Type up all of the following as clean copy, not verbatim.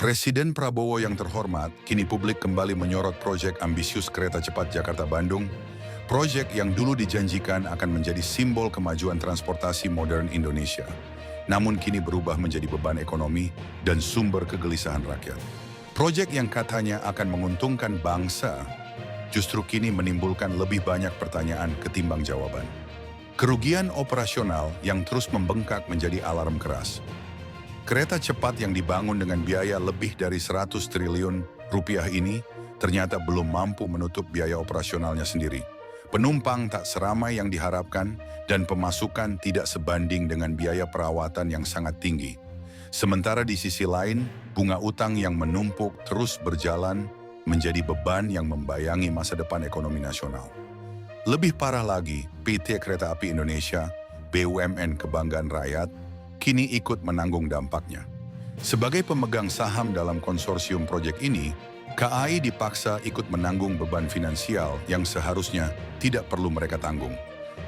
Presiden Prabowo yang terhormat, kini publik kembali menyorot proyek ambisius kereta cepat Jakarta-Bandung. Proyek yang dulu dijanjikan akan menjadi simbol kemajuan transportasi modern Indonesia. Namun kini berubah menjadi beban ekonomi dan sumber kegelisahan rakyat. Proyek yang katanya akan menguntungkan bangsa, justru kini menimbulkan lebih banyak pertanyaan ketimbang jawaban. Kerugian operasional yang terus membengkak menjadi alarm keras. Kereta cepat yang dibangun dengan biaya lebih dari 100 triliun rupiah ini ternyata belum mampu menutup biaya operasionalnya sendiri. Penumpang tak seramai yang diharapkan dan pemasukan tidak sebanding dengan biaya perawatan yang sangat tinggi. Sementara di sisi lain, bunga utang yang menumpuk terus berjalan menjadi beban yang membayangi masa depan ekonomi nasional. Lebih parah lagi, PT Kereta Api Indonesia, BUMN kebanggaan rakyat, kini ikut menanggung dampaknya. Sebagai pemegang saham dalam konsorsium proyek ini, KAI dipaksa ikut menanggung beban finansial yang seharusnya tidak perlu mereka tanggung.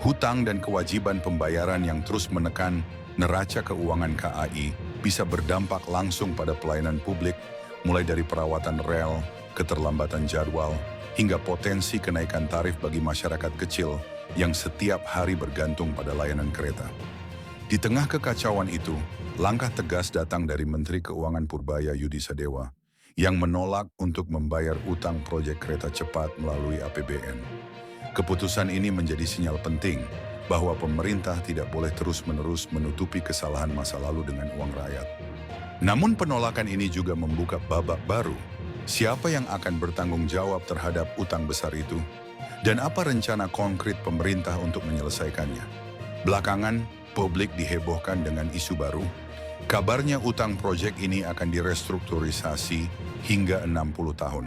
Hutang dan kewajiban pembayaran yang terus menekan neraca keuangan KAI bisa berdampak langsung pada pelayanan publik, mulai dari perawatan rel, keterlambatan jadwal, hingga potensi kenaikan tarif bagi masyarakat kecil yang setiap hari bergantung pada layanan kereta. Di tengah kekacauan itu, langkah tegas datang dari Menteri Keuangan Purbaya Yudi Sadewa yang menolak untuk membayar utang proyek kereta cepat melalui APBN. Keputusan ini menjadi sinyal penting bahwa pemerintah tidak boleh terus-menerus menutupi kesalahan masa lalu dengan uang rakyat. Namun penolakan ini juga membuka babak baru. Siapa yang akan bertanggung jawab terhadap utang besar itu? Dan apa rencana konkret pemerintah untuk menyelesaikannya? Belakangan, publik dihebohkan dengan isu baru. Kabarnya utang proyek ini akan direstrukturisasi hingga 60 tahun.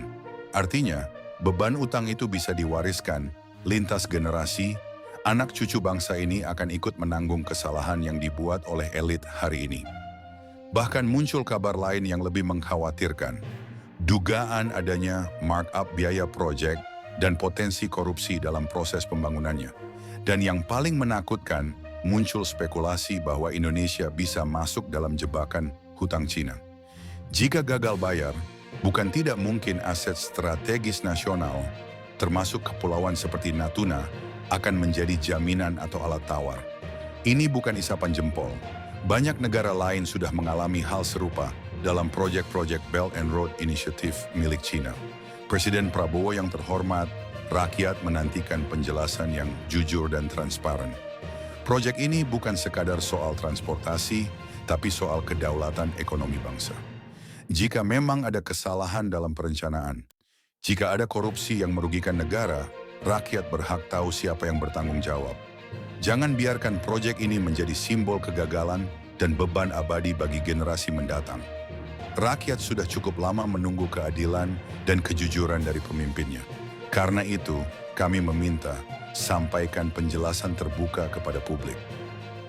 Artinya, beban utang itu bisa diwariskan lintas generasi. Anak cucu bangsa ini akan ikut menanggung kesalahan yang dibuat oleh elit hari ini. Bahkan muncul kabar lain yang lebih mengkhawatirkan. Dugaan adanya markup biaya proyek dan potensi korupsi dalam proses pembangunannya. Dan yang paling menakutkan, muncul spekulasi bahwa Indonesia bisa masuk dalam jebakan hutang Cina. Jika gagal bayar, bukan tidak mungkin aset strategis nasional, termasuk kepulauan seperti Natuna, akan menjadi jaminan atau alat tawar. Ini bukan isapan jempol. Banyak negara lain sudah mengalami hal serupa dalam proyek-proyek Belt and Road Initiative milik Cina. Presiden Prabowo yang terhormat, rakyat menantikan penjelasan yang jujur dan transparan. Proyek ini bukan sekadar soal transportasi, tapi soal kedaulatan ekonomi bangsa. Jika memang ada kesalahan dalam perencanaan, jika ada korupsi yang merugikan negara, rakyat berhak tahu siapa yang bertanggung jawab. Jangan biarkan proyek ini menjadi simbol kegagalan dan beban abadi bagi generasi mendatang. Rakyat sudah cukup lama menunggu keadilan dan kejujuran dari pemimpinnya. Karena itu, kami meminta sampaikan penjelasan terbuka kepada publik.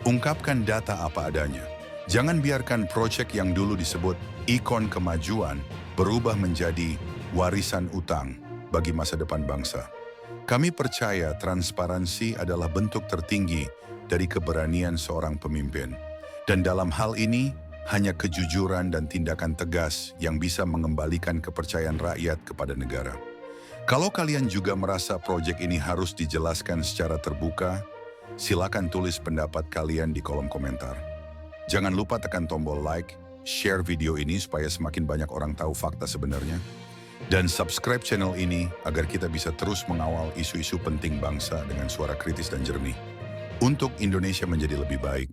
Ungkapkan data apa adanya. Jangan biarkan proyek yang dulu disebut ikon kemajuan berubah menjadi warisan utang bagi masa depan bangsa. Kami percaya transparansi adalah bentuk tertinggi dari keberanian seorang pemimpin. Dan dalam hal ini, hanya kejujuran dan tindakan tegas yang bisa mengembalikan kepercayaan rakyat kepada negara. Kalau kalian juga merasa proyek ini harus dijelaskan secara terbuka, silakan tulis pendapat kalian di kolom komentar. Jangan lupa tekan tombol like, share video ini supaya semakin banyak orang tahu fakta sebenarnya, dan subscribe channel ini agar kita bisa terus mengawal isu-isu penting bangsa dengan suara kritis dan jernih. Untuk Indonesia menjadi lebih baik.